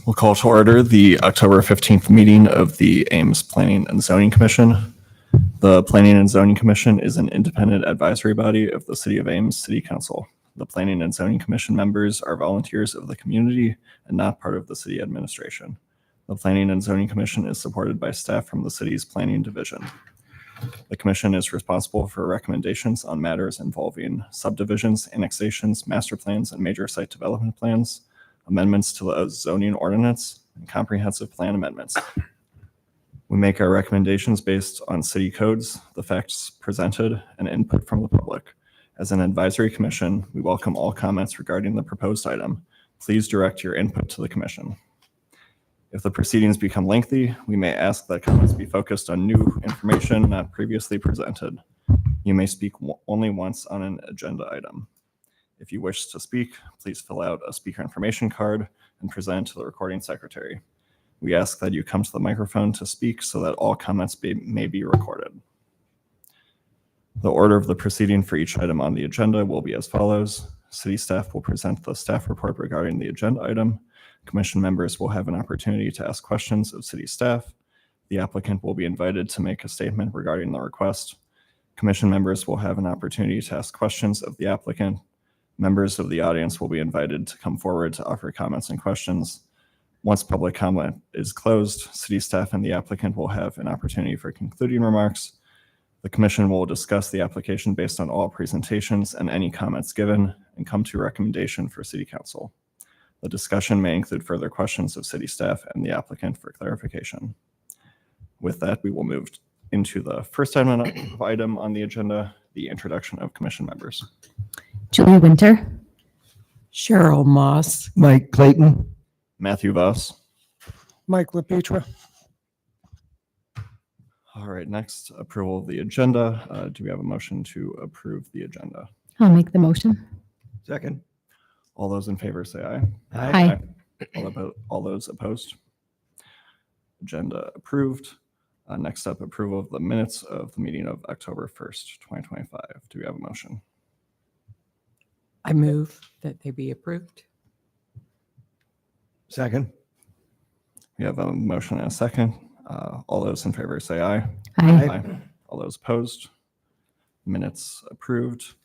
We'll call to order the October 15th meeting of the Ames Planning and Zoning Commission. The Planning and Zoning Commission is an independent advisory body of the City of Ames City Council. The Planning and Zoning Commission members are volunteers of the community and not part of the city administration. The Planning and Zoning Commission is supported by staff from the city's planning division. The commission is responsible for recommendations on matters involving subdivisions, annexations, master plans, and major site development plans, amendments to the zoning ordinance, and comprehensive plan amendments. We make our recommendations based on city codes, the facts presented, and input from the public. As an advisory commission, we welcome all comments regarding the proposed item. Please direct your input to the commission. If the proceedings become lengthy, we may ask that comments be focused on new information not previously presented. You may speak only once on an agenda item. If you wish to speak, please fill out a speaker information card and present it to the recording secretary. We ask that you come to the microphone to speak so that all comments may be recorded. The order of the proceeding for each item on the agenda will be as follows. City staff will present the staff report regarding the agenda item. Commission members will have an opportunity to ask questions of city staff. The applicant will be invited to make a statement regarding the request. Commission members will have an opportunity to ask questions of the applicant. Members of the audience will be invited to come forward to offer comments and questions. Once public comment is closed, city staff and the applicant will have an opportunity for concluding remarks. The commission will discuss the application based on all presentations and any comments given and come to a recommendation for city council. The discussion may include further questions of city staff and the applicant for clarification. With that, we will move into the first item on the agenda, the introduction of commission members. Julie Winter. Cheryl Moss. Mike Clayton. Matthew Voss. Mike LaPetra. All right, next, approval of the agenda. Do we have a motion to approve the agenda? I'll make the motion. Second. All those in favor say aye. Aye. All those opposed? Agenda approved. Next up, approval of the minutes of the meeting of October 1st, 2025. Do we have a motion? I move that they be approved. Second. We have a motion and a second. All those in favor say aye. Aye. All those opposed? Minutes approved.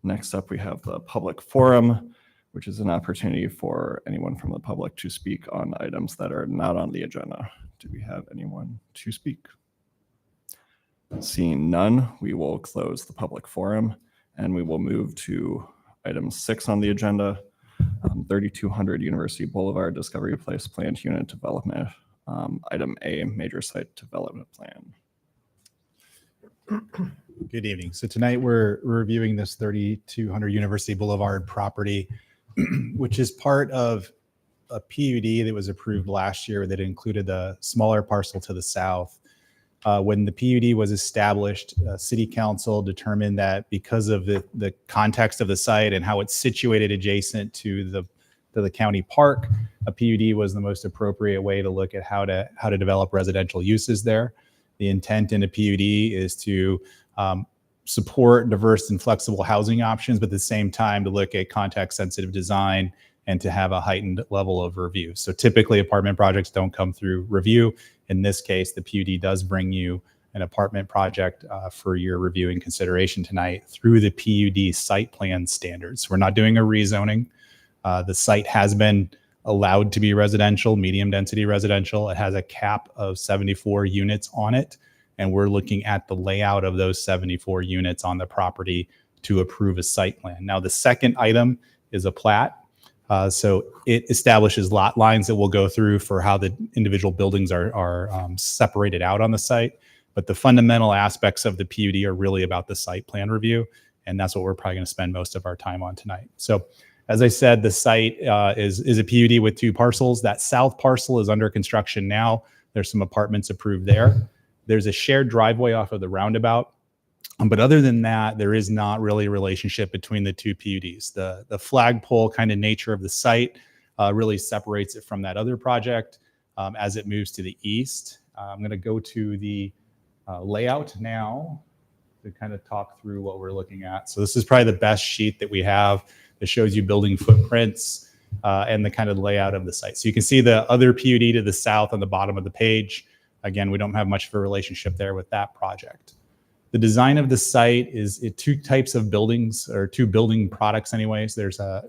Next up, we have the public forum, which is an opportunity for anyone from the public to speak on items that are not on the agenda. Do we have anyone to speak? Seeing none, we will close the public forum and we will move to item 6 on the agenda, 3200 University Boulevard, Discovery Place Planned Unit Development. Item A, Major Site Development Plan. Good evening. So tonight we're reviewing this 3200 University Boulevard property, which is part of a PUD that was approved last year that included a smaller parcel to the south. When the PUD was established, City Council determined that because of the context of the site and how it's situated adjacent to the county park, a PUD was the most appropriate way to look at how to develop residential uses there. The intent in a PUD is to support diverse and flexible housing options, but at the same time to look at context-sensitive design and to have a heightened level of review. So typically apartment projects don't come through review. In this case, the PUD does bring you an apartment project for your review and consideration tonight through the PUD site plan standards. We're not doing a rezoning. The site has been allowed to be residential, medium density residential. It has a cap of 74 units on it. And we're looking at the layout of those 74 units on the property to approve a site plan. Now, the second item is a plat. So it establishes lot lines that we'll go through for how the individual buildings are separated out on the site. But the fundamental aspects of the PUD are really about the site plan review. And that's what we're probably going to spend most of our time on tonight. So as I said, the site is a PUD with 2 parcels. That south parcel is under construction now. There's some apartments approved there. There's a shared driveway off of the roundabout. But other than that, there is not really a relationship between the 2 PUDs. The flagpole kind of nature of the site really separates it from that other project as it moves to the east. I'm going to go to the layout now to kind of talk through what we're looking at. So this is probably the best sheet that we have that shows you building footprints and the kind of layout of the site. So you can see the other PUD to the south on the bottom of the page. Again, we don't have much of a relationship there with that project. The design of the site is two types of buildings, or two building products anyways. There's a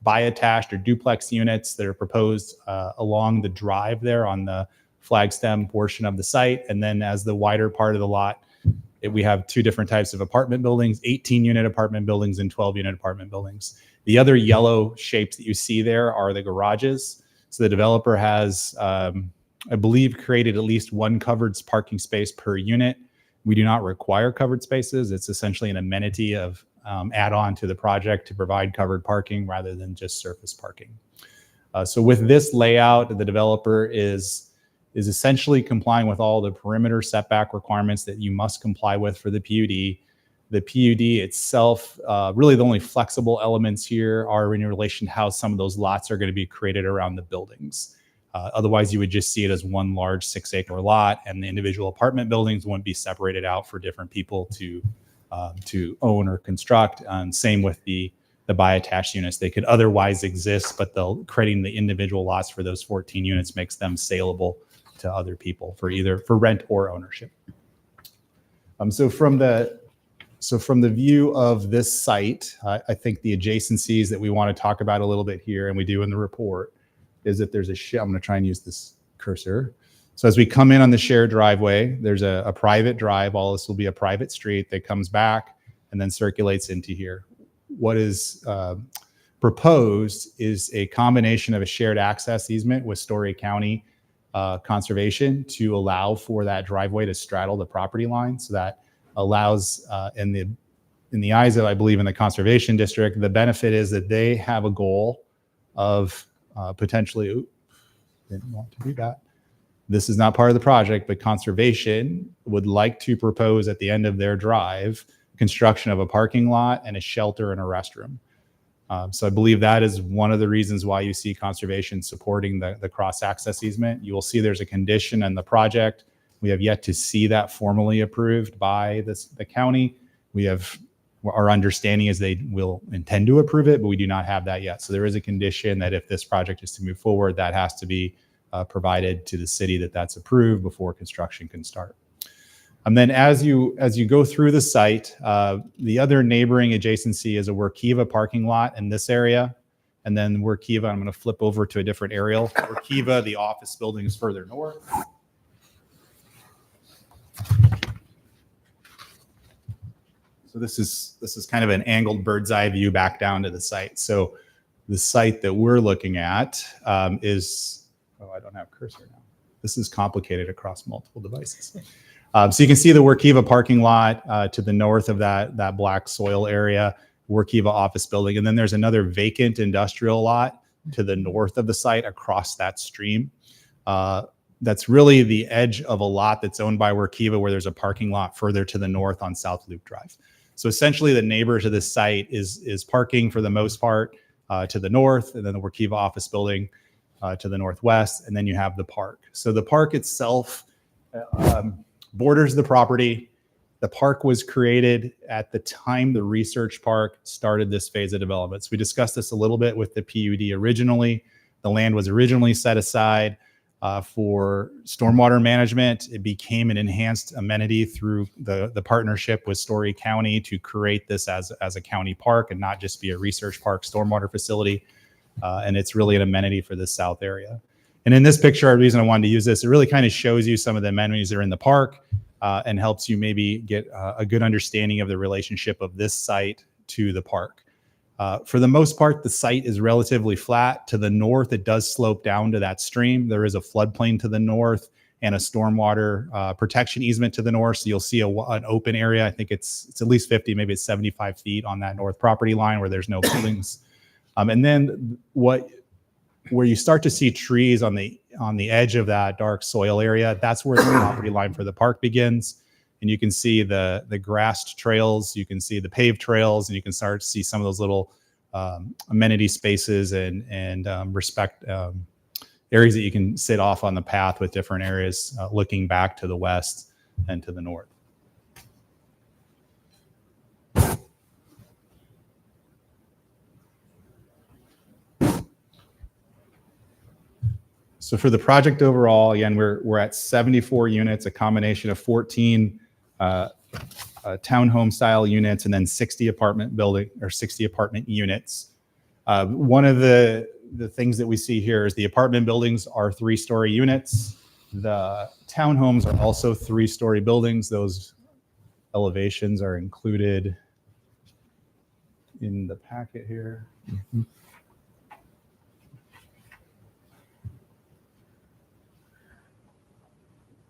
bi-attached or duplex units that are proposed along the drive there on the flagstem portion of the site. And then as the wider part of the lot, we have two different types of apartment buildings, 18-unit apartment buildings and 12-unit apartment buildings. The other yellow shapes that you see there are the garages. So the developer has, I believe, created at least one covered parking space per unit. We do not require covered spaces. It's essentially an amenity of add-on to the project to provide covered parking rather than just surface parking. So with this layout, the developer is essentially complying with all the perimeter setback requirements that you must comply with for the PUD. The PUD itself, really the only flexible elements here are in relation to how some of those lots are going to be created around the buildings. Otherwise, you would just see it as one large 6-acre lot, and the individual apartment buildings wouldn't be separated out for different people to own or construct. And same with the bi-attached units. They could otherwise exist, but creating the individual lots for those 14 units makes them saleable to other people for either for rent or ownership. So from the view of this site, I think the adjacencies that we want to talk about a little bit here, and we do in the report, is that there's I'm going to try and use this cursor. So as we come in on the shared driveway, there's a private drive. All this will be a private street that comes back and then circulates into here. What is proposed is a combination of a shared access easement with Story County Conservation to allow for that driveway to straddle the property line. So that allows, in the eyes of, I believe, in the Conservation District, the benefit is that they have a goal of potentially, didn't want to do that. This is not part of the project, but Conservation would like to propose at the end of their drive construction of a parking lot and a shelter and a restroom. So I believe that is one of the reasons why you see Conservation supporting the cross-access easement. You will see there's a condition in the project. We have yet to see that formally approved by the county. Our understanding is they will intend to approve it, but we do not have that yet. So there is a condition that if this project is to move forward, that has to be provided to the city that's approved before construction can start. And then as you go through the site, the other neighboring adjacency is a Workiva parking lot in this area. And then Workiva, I'm going to flip over to a different aerial. Workiva, the office building, is further north. So this is kind of an angled bird's eye view back down to the site. So the site that we're looking at is, I don't have cursor now. This is complicated across multiple devices. So you can see the Workiva parking lot to the north of that black soil area, Workiva office building. And then there's another vacant industrial lot to the north of the site across that stream. That's really the edge of a lot that's owned by Workiva, where there's a parking lot further to the north on South Loop Drive. So essentially the neighbor to this site is parking for the most part to the north, and then the Workiva office building to the northwest, and then you have the park. So the park itself borders the property. The park was created at the time the research park started this phase of development. So we discussed this a little bit with the PUD originally. The land was originally set aside for stormwater management. It became an enhanced amenity through the partnership with Story County to create this as a county park and not just be a research park stormwater facility. And it's really an amenity for the south area. And in this picture, the reason I wanted to use this, it really kind of shows you some of the amenities that are in the park and helps you maybe get a good understanding of the relationship of this site to the park. For the most part, the site is relatively flat. To the north, it does slope down to that stream. There is a floodplain to the north and a stormwater protection easement to the north. So you'll see an open area. I think it's at least 50, maybe it's 75 feet on that north property line where there's no buildings. And then where you start to see trees on the edge of that dark soil area, that's where the property line for the park begins. And you can see the grassed trails, you can see the paved trails, and you can start to see some of those little amenity spaces and areas that you can sit off on the path with different areas looking back to the west and to the north. So for the project overall, again, we're at 74 units, a combination of 14 townhome style units and then 60 apartment units. One of the things that we see here is the apartment buildings are 3-story units. The townhomes are also 3-story buildings. Those elevations are included in the packet here.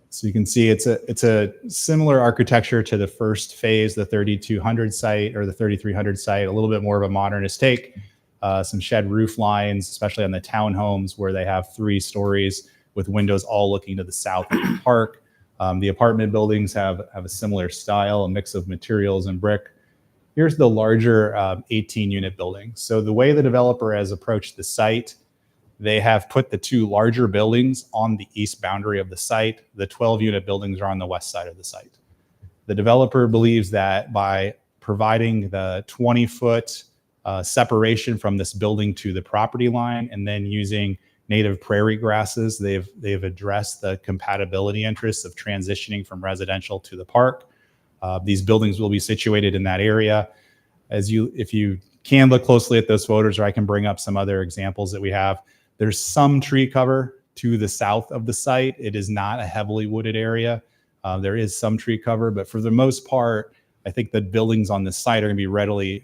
So you can see it's a similar architecture to the first phase, the 3200 site or the 3300 site, a little bit more of a modernist take. Some shed roof lines, especially on the townhomes where they have 3 stories with windows all looking to the south of the park. The apartment buildings have a similar style, a mix of materials and brick. Here's the larger 18-unit building. So the way the developer has approached the site, they have put the 2 larger buildings on the east boundary of the site. The 12-unit buildings are on the west side of the site. The developer believes that by providing the 20-foot separation from this building to the property line and then using native prairie grasses, they've addressed the compatibility interests of transitioning from residential to the park. These buildings will be situated in that area. If you can look closely at those photos, or I can bring up some other examples that we have, there's some tree cover to the south of the site. It is not a heavily wooded area. There is some tree cover, but for the most part, I think the buildings on this site are going to be readily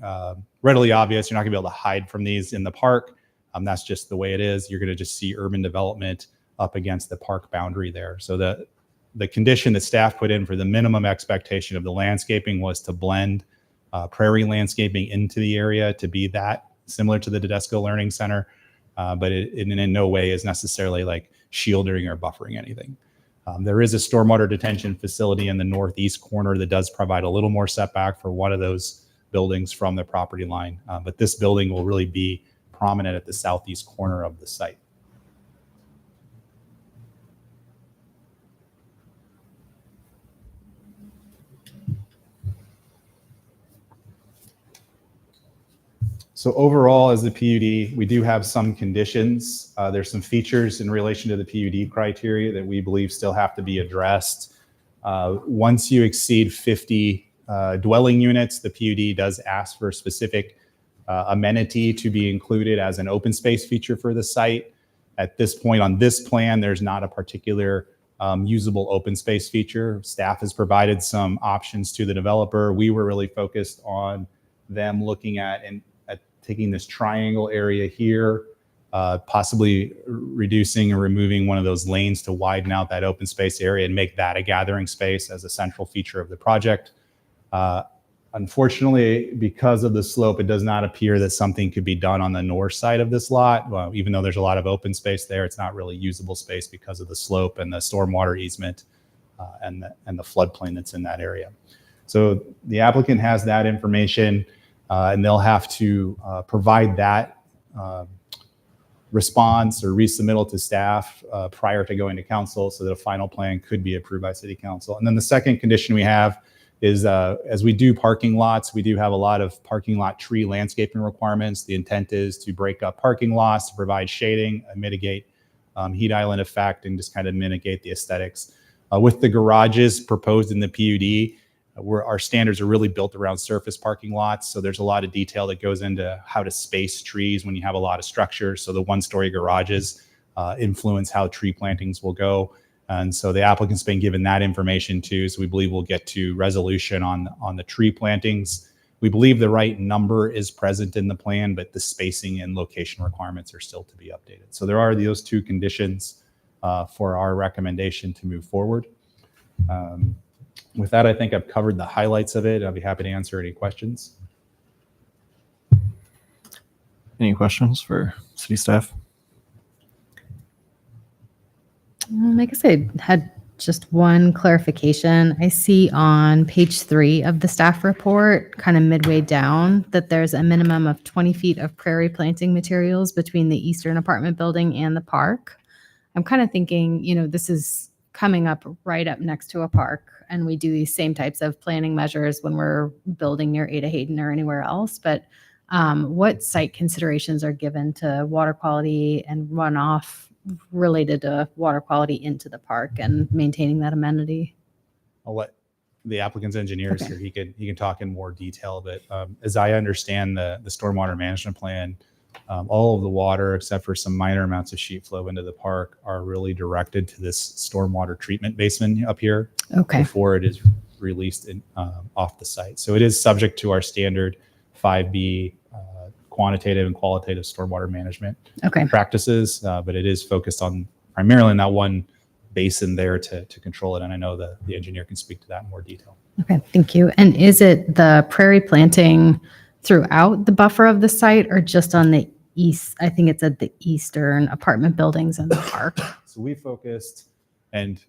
obvious. You're not going to be able to hide from these in the park. That's just the way it is. You're going to just see urban development up against the park boundary there. So the condition that staff put in for the minimum expectation of the landscaping was to blend prairie landscaping into the area to be that similar to the Tedesco Learning Center. But it in no way is necessarily like shielding or buffering anything. There is a stormwater detention facility in the northeast corner that does provide a little more setback for one of those buildings from the property line. But this building will really be prominent at the southeast corner of the site. So overall, as the PUD, we do have some conditions. There's some features in relation to the PUD criteria that we believe still have to be addressed. Once you exceed 50 dwelling units, the PUD does ask for a specific amenity to be included as an open space feature for the site. At this point on this plan, there's not a particular usable open space feature. Staff has provided some options to the developer. We were really focused on them looking at taking this triangle area here, possibly reducing or removing one of those lanes to widen out that open space area and make that a gathering space as a central feature of the project. Unfortunately, because of the slope, it does not appear that something could be done on the north side of this lot. Well, even though there's a lot of open space there, it's not really usable space because of the slope and the stormwater easement and the floodplain that's in that area. So the applicant has that information. And they'll have to provide that response or resubmittal to staff prior to going to council so that a final plan could be approved by city council. And then the second condition we have is as we do parking lots, we do have a lot of parking lot tree landscaping requirements. The intent is to break up parking lots to provide shading, mitigate heat island effect, and just kind of mitigate the aesthetics. With the garages proposed in the PUD, our standards are really built around surface parking lots. So there's a lot of detail that goes into how to space trees when you have a lot of structure. So the 1-story garages influence how tree plantings will go. And so the applicant's been given that information too. So we believe we'll get to resolution on the tree plantings. We believe the right number is present in the plan, but the spacing and location requirements are still to be updated. So there are those 2 conditions for our recommendation to move forward. With that, I think I've covered the highlights of it. I'll be happy to answer any questions. Any questions for city staff? I guess I had just one clarification. I see on page 3 of the staff report, kind of midway down, that there's a minimum of 20 feet of prairie planting materials between the eastern apartment building and the park. I'm kind of thinking, this is coming up right up next to a park, and we do these same types of planning measures when we're building near Ada Hayden or anywhere else. But what site considerations are given to water quality and runoff related to water quality into the park and maintaining that amenity. I'll let the applicant's engineers Okay. here. He can talk in more detail, but as I understand the stormwater management plan, all of the water except for some minor amounts of sheet flow into the park are really directed to this stormwater treatment basin up here Okay. before it is released off the site. So it is subject to our standard 5B quantitative and qualitative stormwater management Okay. practices, but it is focused on primarily in that one basin there to control it. And I know the engineer can speak to that in more detail. Okay. Thank you. And is it the prairie planting throughout the buffer of the site or just on the east? I think it's at the eastern apartment buildings in the park. So we focused, and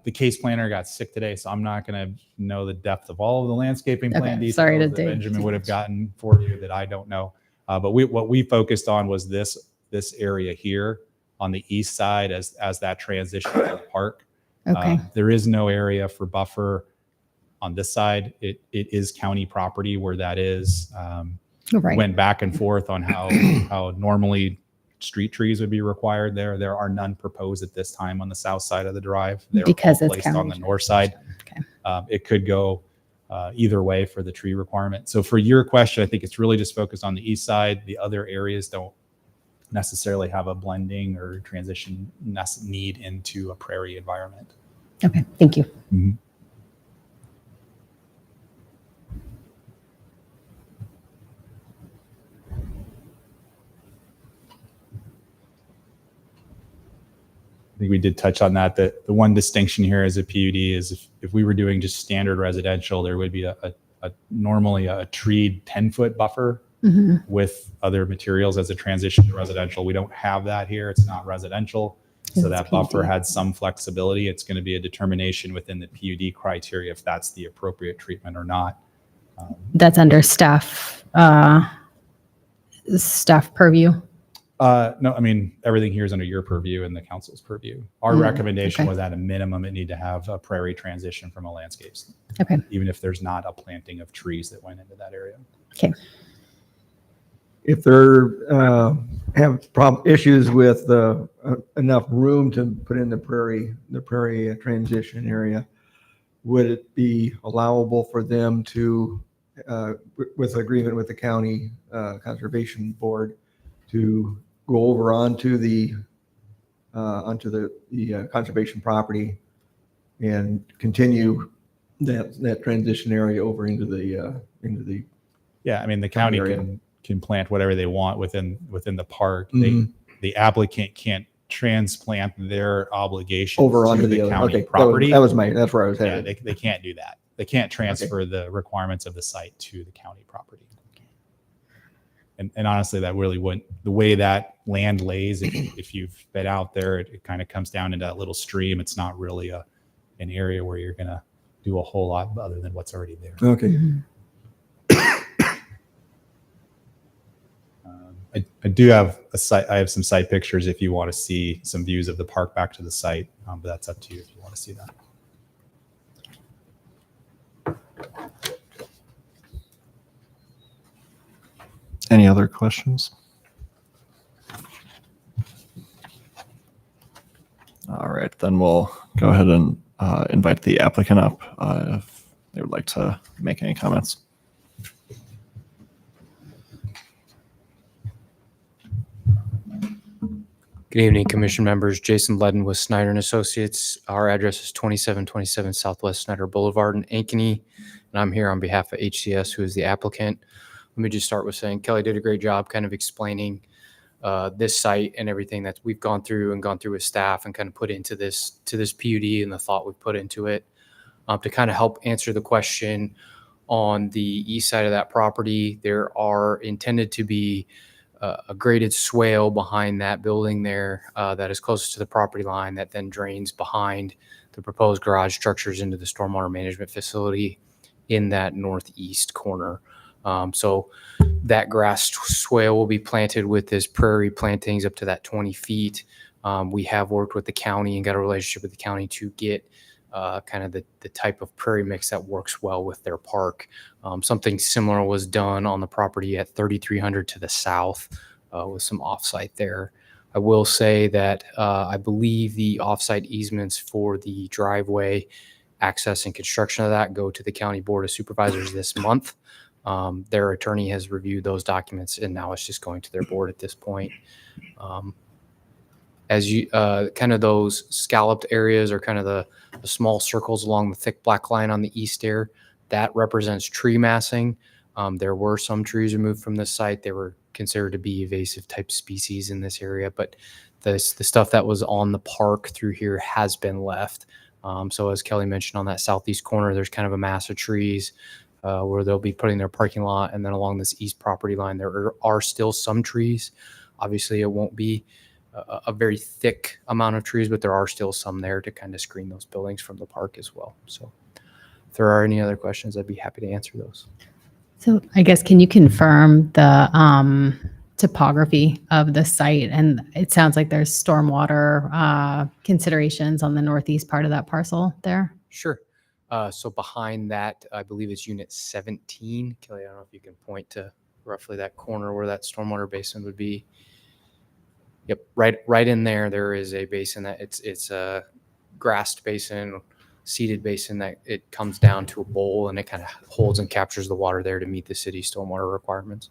the case planner got sick today, so I'm not going to know the depth of all of the landscaping plan Okay, details sorry to that dig Benjamin too would have much. gotten for you that I don't know. But what we focused on was this area here on the east side as that transition to the park. Okay. There is no area for buffer on this side. It is county property where that is. Right. Went back and forth on how normally street trees would be required there. There are none proposed at this time on the south side of the drive. They're Because all it's placed on county the trees. north side. Okay. It could go either way for the tree requirement. So for your question, I think it's really just focused on the east side. The other areas don't necessarily have a blending or transition need into a prairie environment. Okay. Thank you. I think we did touch on that. The one distinction here as a PUD is if we were doing just standard residential, there would be normally a treed 10-foot buffer hmm with other materials as a transition to residential. We don't have that here. It's not residential. So It's that buffer PUD. had some flexibility. It's going to be a determination within the PUD criteria if that's the appropriate treatment or not. That's under staff purview. No, I mean, everything here is under your purview and the council's purview. Our recommendation okay. was at a minimum, it need to have a prairie transition from a landscape, Okay. even if there's not a planting of trees that went into that area. Okay. If there have issues with enough room to put in the prairie transition area, would it be allowable for them to, with agreement with the county conservation board, to go over onto the conservation property and continue that transition area over into the Yeah, I mean, the county area. can plant whatever they want within the park. Mhm. The applicant can't transplant their obligations over onto to the the other. county Okay, property. that's where I was Yeah, headed. they can't do that. They can't transfer the requirements of the site to the county property. And honestly, that really wouldn't, the way that land lays, if you've been out there, it kind of comes down into that little stream. It's not really an area where you're going to do a whole lot other than what's already there. Okay. I do have a site. I have some site pictures if you want to see some views of the park back to the site, but that's up to you if you want to see that. Any other questions? All right, then we'll go ahead and invite the applicant up if they would like to make any comments. Good evening, commission members. Jason Ledden with Snyder and Associates. Our address is 2727 Southwest Snyder Boulevard in Ankeny, and I'm here on behalf of HCS, who is the applicant. Let me just start with saying Kelly did a great job kind of explaining this site and everything that we've gone through with staff and kind of put into this PUD and the thought we've put into it to kind of help answer the question on the east side of that property. There are intended to be a graded swale behind that building there that is closest to the property line that then drains behind the proposed garage structures into the stormwater management facility in that northeast corner. So that grass swale will be planted with this prairie plantings up to that 20 feet. We have worked with the county and got a relationship with the county to get kind of the type of prairie mix that works well with their park. Something similar was done on the property at 3300 to the south with some offsite there. I will say that I believe the offsite easements for the driveway access and construction of that go to the County Board of Supervisors this month. Their attorney has reviewed those documents, and now it's just going to their board at this point. As you kind of those scalloped areas or kind of the small circles along the thick black line on the east there, that represents tree massing. There were some trees removed from this site. They were considered to be invasive type species in this area, but the stuff that was on the park through here has been left. So as Kelly mentioned, on that southeast corner, there's kind of a mass of trees where they'll be putting their parking lot. And then along this east property line, there are still some trees. Obviously, it won't be a very thick amount of trees, but there are still some there to kind of screen those buildings from the park as well. So if there are any other questions, I'd be happy to answer those. So I guess, can you confirm the topography of the site? And it sounds like there's stormwater considerations on the northeast part of that parcel there. Sure. So behind that, I believe it's unit 17. Kelly, I don't know if you can point to roughly that corner where that stormwater basin would be. Yep, right in there. There is a basin that it's a grassed basin, seeded basin that it comes down to a bowl, and it kind of holds and captures the water there to meet the city's stormwater requirements.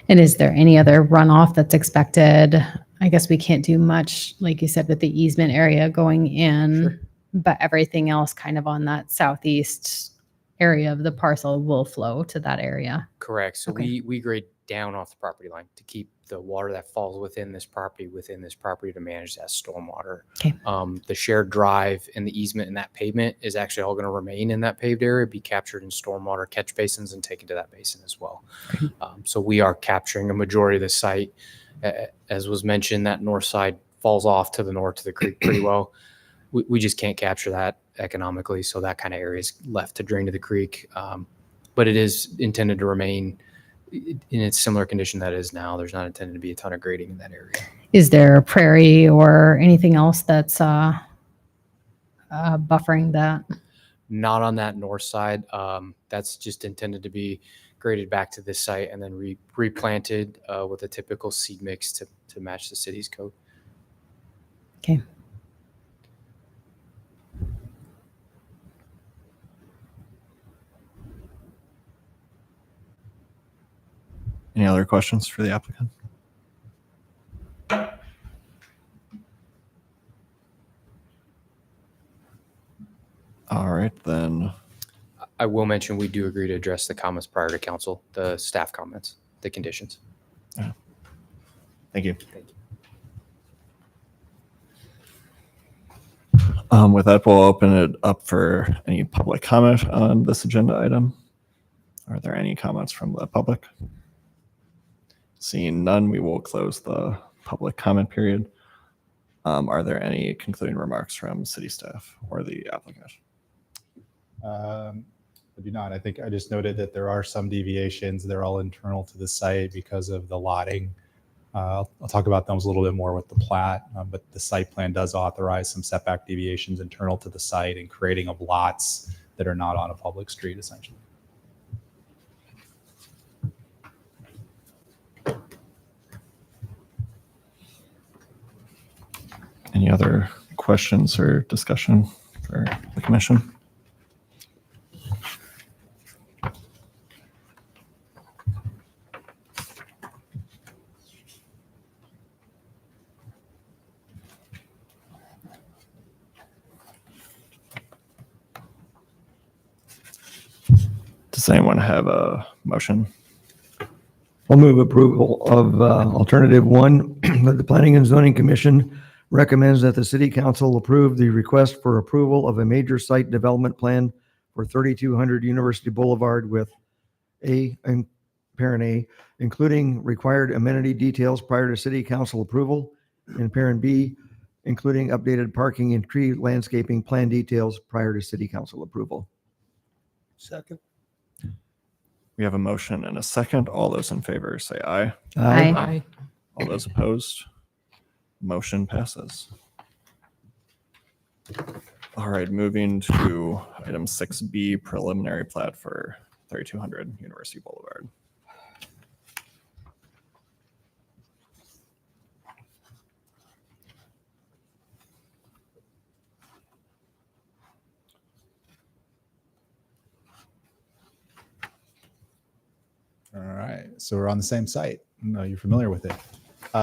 And is there any other runoff that's expected? I guess we can't do much, like you said, with the easement area going in, Sure. but everything else kind of on that southeast area of the parcel will flow to that area. Correct. So Okay. we grade down off the property line to keep the water that falls within this property to manage that stormwater. Okay. The shared drive and the easement and that pavement is actually all going to remain in that paved area, be captured in stormwater catch basins and taken to that basin as well. So we are capturing a majority of the site. As was mentioned, that north side falls off to the north to the creek pretty well. We just can't capture that economically. So that kind of area is left to drain to the creek. But it is intended to remain in its similar condition that it is now. There's not intended to be a ton of grading in that area. Is there a prairie or anything else that's buffering that? Not on that north side. That's just intended to be graded back to this site and then replanted with a typical seed mix to match the city's code. Okay. Any other questions for the applicant? All right, then. I will mention we do agree to address the comments prior to council, the staff comments, the conditions. Thank you. Thank you. With that, we'll open it up for any public comment on this agenda item. Are there any comments from the public? Seeing none, we will close the public comment period. Are there any concluding remarks from city staff or the applicant? I do not. I think I just noted that there are some deviations. They're all internal to the site because of the lotting. I'll talk about those a little bit more with the plat, but the site plan does authorize some setback deviations internal to the site and creating of lots that are not on a public street, essentially. Any other questions or discussion for the commission? Does anyone have a motion? I'll move approval of alternative one, that the Planning and Zoning Commission recommends that the city council approve the request for approval of a major site development plan for 3200 University Boulevard with parent A, including required amenity details prior to city council approval, and parent B, including updated parking and tree landscaping plan details prior to city council approval. Second. We have a motion and a second. All those in favor say aye. Aye. Aye. All those opposed? Motion passes. All right, moving to item 6B, preliminary plat for 3200 University Boulevard. So we're on the same site. No, you're familiar with it.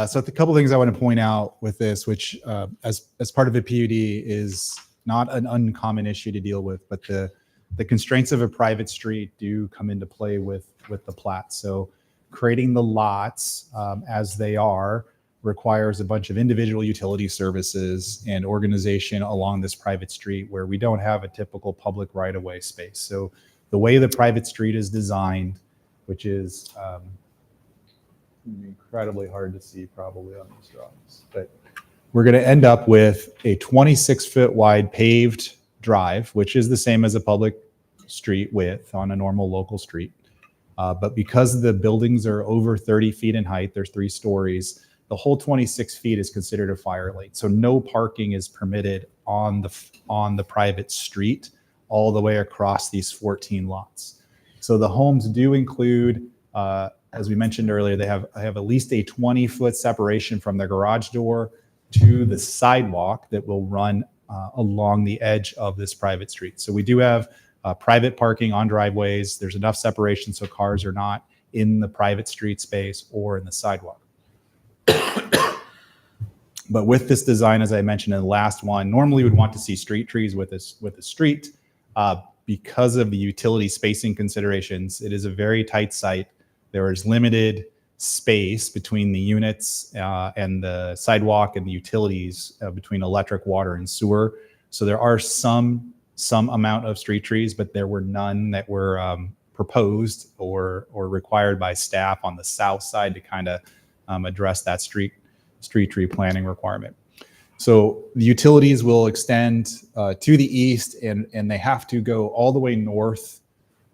So a couple things I want to point out with this, which as part of a PUD is not an uncommon issue to deal with, but the constraints of a private street do come into play with the plat. So creating the lots as they are requires a bunch of individual utility services and organization along this private street where we don't have a typical public right-of-way space. So the way the private street is designed, which is incredibly hard to see probably on these drawings, but we're going to end up with a 26-foot wide paved drive, which is the same as a public street width on a normal local street. But because the buildings are over 30 feet in height, there's 3 stories, the whole 26 feet is considered a fire lane. So no parking is permitted on the private street all the way across these 14 lots. So the homes do include, as we mentioned earlier, they have at least a 20-foot separation from the garage door to the sidewalk that will run along the edge of this private street. So we do have private parking on driveways. There's enough separation so cars are not in the private street space or in the sidewalk. But with this design, as I mentioned in the last one, normally we'd want to see street trees with a street. Because of the utility spacing considerations, it is a very tight site. There is limited space between the units and the sidewalk and the utilities between electric, water, and sewer. So there are some amount of street trees, but there were none that were proposed or required by staff on the south side to kind of address that street tree planning requirement. So the utilities will extend to the east, and they have to go all the way north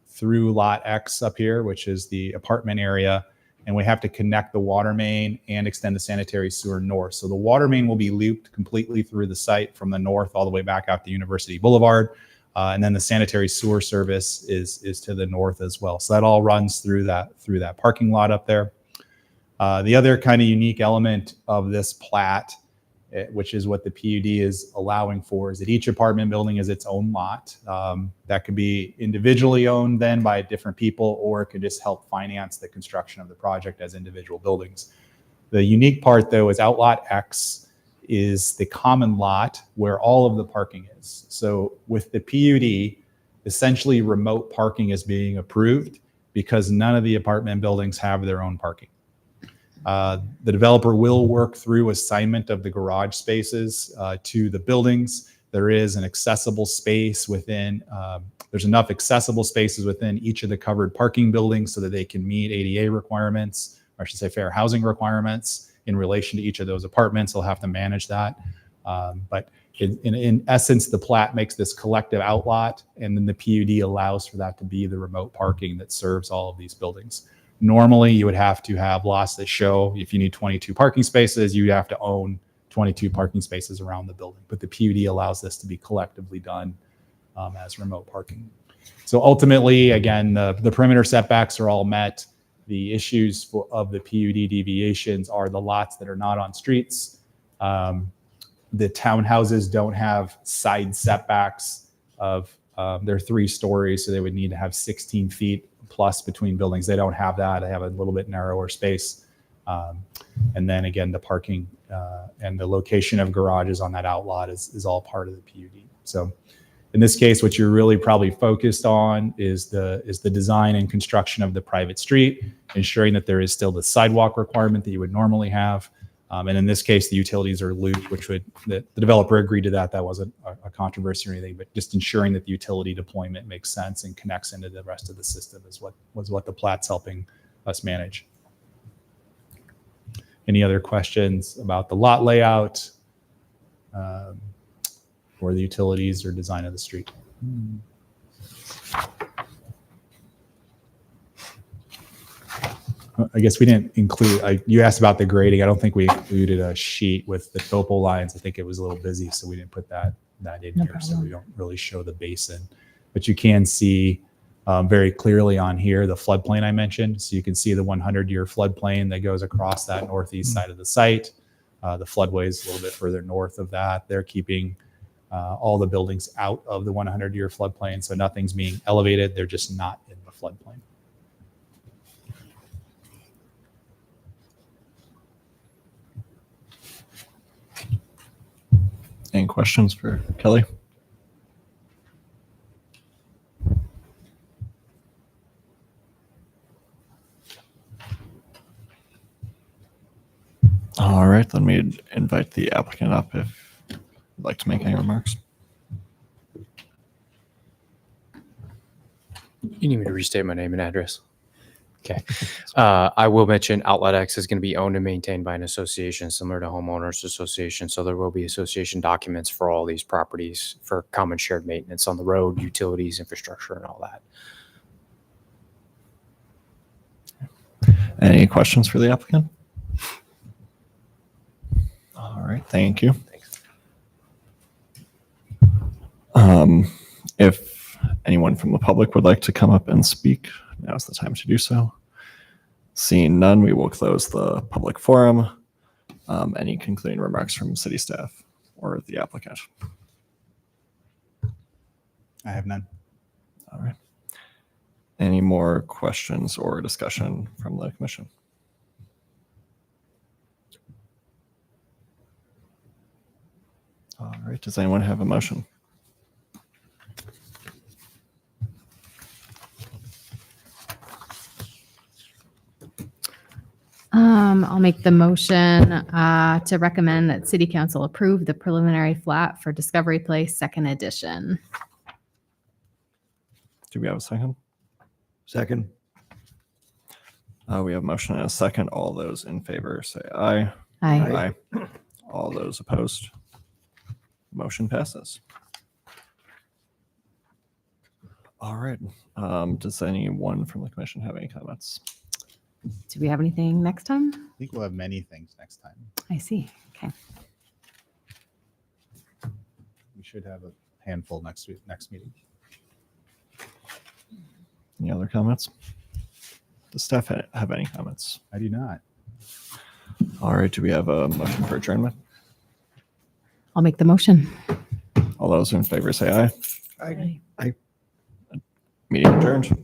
through Lot X up here, which is the apartment area, and we have to connect the water main and extend the sanitary sewer north. So the water main will be looped completely through the site from the north all the way back out to University Boulevard, and then the sanitary sewer service is to the north as well. So that all runs through that parking lot up there. The other kind of unique element of this plat, which is what the PUD is allowing for, is that each apartment building is its own lot. That could be individually owned then by different people, or it could just help finance the construction of the project as individual buildings. The unique part, though, is Outlot X is the common lot where all of the parking is. So with the PUD, essentially remote parking is being approved because none of the apartment buildings have their own parking. The developer will work through assignment of the garage spaces to the buildings. There is an accessible space within, there's enough accessible spaces within each of the covered parking buildings so that they can meet ADA requirements, or I should say fair housing requirements in relation to each of those apartments. They'll have to manage that. But in essence, the plat makes this collective outlot, and then the PUD allows for that to be the remote parking that serves all of these buildings. Normally, you would have to have lots that show if you need 22 parking spaces, you have to own 22 parking spaces around the building. But the PUD allows this to be collectively done as remote parking. So ultimately, again, the perimeter setbacks are all met. The issues of the PUD deviations are the lots that are not on streets. The townhouses don't have side setbacks of, they're 3 stories, so they would need to have 16 feet plus between buildings. They don't have that. They have a little bit narrower space. And then again, the parking and the location of garages on that outlot is all part of the PUD. So in this case, what you're really probably focused on is the design and construction of the private street, ensuring that there is still the sidewalk requirement that you would normally have. And in this case, the utilities are looped, which the developer agreed to that. That wasn't a controversy or anything, but just ensuring that the utility deployment makes sense and connects into the rest of the system was what the plat's helping us manage. Any other questions about the lot layout or the utilities or design of the street? I guess we didn't include, you asked about the grading. I don't think we included a sheet with the topo lines. I think it was a little busy, so we didn't put that in here. So we don't really show the basin. But you can see very clearly on here the floodplain I mentioned. So you can see the 100-year floodplain that goes across that northeast side of the site. The floodway is a little bit further north of that. They're keeping all the buildings out of the 100-year floodplain, so nothing's being elevated. They're just not in the floodplain. Any questions for Kelly? All right, let me invite the applicant up if you'd like to make any remarks. You need me to restate my name and address? Okay. I will mention Outlet X is going to be owned and maintained by an association similar to homeowners association. So there will be association documents for all these properties for common shared maintenance on the road, utilities, infrastructure, and all that. Any questions for the applicant? All right, thank you. If anyone from the public would like to come up and speak, now's the time to do so. Seeing none, we will close the public forum. Any concluding remarks from city staff or the applicant? I have none. All right. Any more questions or discussion from the commission? All right, does anyone have a motion? I'll make the motion to recommend that city council approve the preliminary plat for Discovery Place Second Edition. Do we have a second? Second. We have a motion and a second. All those in favor say aye. Aye. Aye. All those opposed? Motion passes. All right. Does anyone from the commission have any comments? Do we have anything next time? I think we'll have many things next time. I see. Okay. We should have a handful next meeting. Any other comments? Does staff have any comments? I do not. All right. Do we have a motion for adjournment? I'll make the motion. All those in favor say aye. Aye. Meeting adjourned.